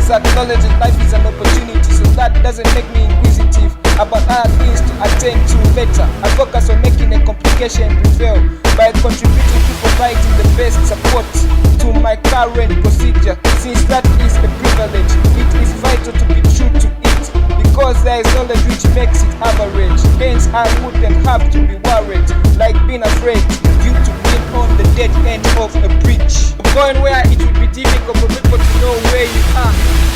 because I acknowledge that life is an opportunity, so that doesn't make me inquisitive about other things to attend to later. I focus on making a complication prevail by contributing to providing the best support to my current procedure. Since that is a privilege, it is vital to be true to it, because there is knowledge which makes it average. Hence I wouldn't have to be worried, like being afraid due to being on the dead end of a bridge, going where it would be difficult for people to know where you are,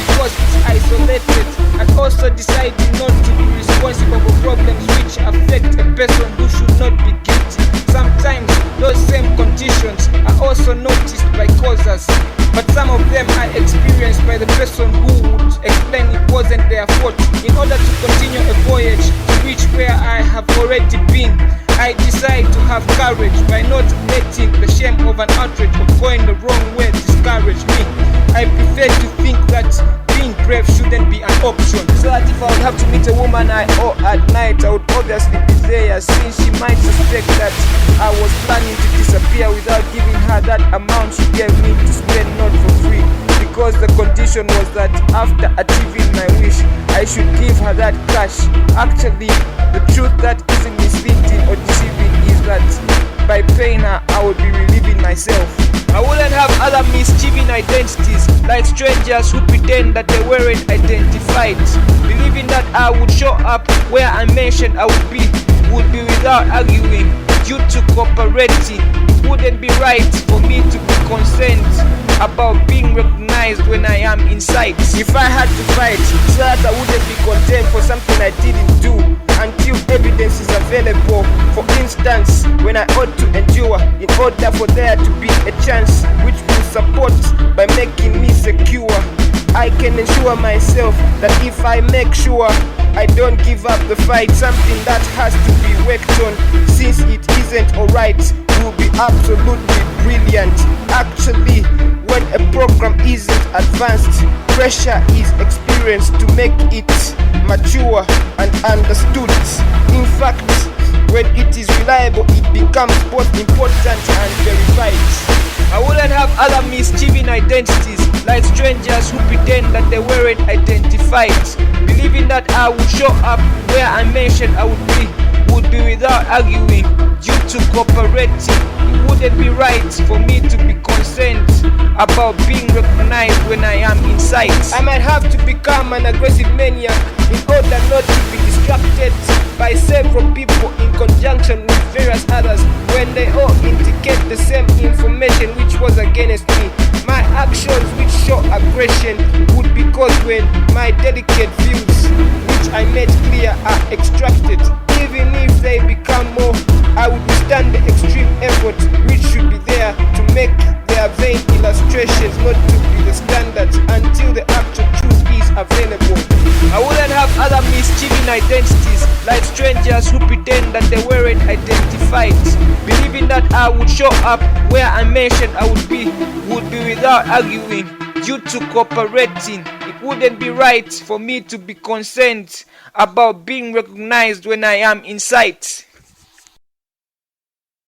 because it's isolated. And also deciding not to be responsible for problems which affect a person who should not be guilty. Sometimes those same conditions are also noticed by causers, but some of them are experienced by the person who would explain it wasn't their fault. In order to continue a voyage to reach where I have already been, I decide to have courage by not letting the shame of an outrage of going the wrong way discourage me. I prefer to think that being brave shouldn't be an option, so that if I would have to meet a woman I owe at night, I would obviously be there, since she might suspect that I was planning to disappear without giving her that amount she gave me to spend, not for free, because the condition was that after achieving my wish, I should give her that cash. Actually, the truth that isn't misleading or deceiving is that by paying her, I would be relieving myself. I wouldn't have other mischieving identities, like strangers who pretend that they weren't identified, believing that I would show up where I mentioned I would be without arguing. Due to cooperating, it wouldn't be right for me to be concerned about being recognized when I am in sight. If I had to fight, so that I wouldn't be condemned for something I didn't do until evidence is available. For instance, when I ought to endure, in order for there to be a chance which will support by making me secure, I can ensure myself that if I make sure I don't give up the fight, something that has to be worked on, since it isn't alright, will be absolutely brilliant. Actually, when a program isn't advanced, pressure is experienced to make it mature and understood. In fact, when it is reliable, it becomes both important and verified. I wouldn't have other mischieving identities, like strangers who pretend that they weren't identified, believing that I would show up where I mentioned I would be without arguing. Due to cooperating, it wouldn't be right for me to be concerned about being recognized when I am in sight. I might have to become an aggressive maniac in order not to be distracted by several people in conjunction with various others when they all indicate the same information which was against me. My actions which show aggression would be caused when my delicate views which I made clear are extracted. Even if they become more, I would withstand the extreme effort which should be there to make their vain illustrations not to be the standards until the actual truth is available. I wouldn't have other mischieving identities, like strangers who pretend that they weren't identified, believing that I would show up where I mentioned I would be without arguing. Due to cooperating, it wouldn't be right for me to be concerned about being recognized when I am in sight.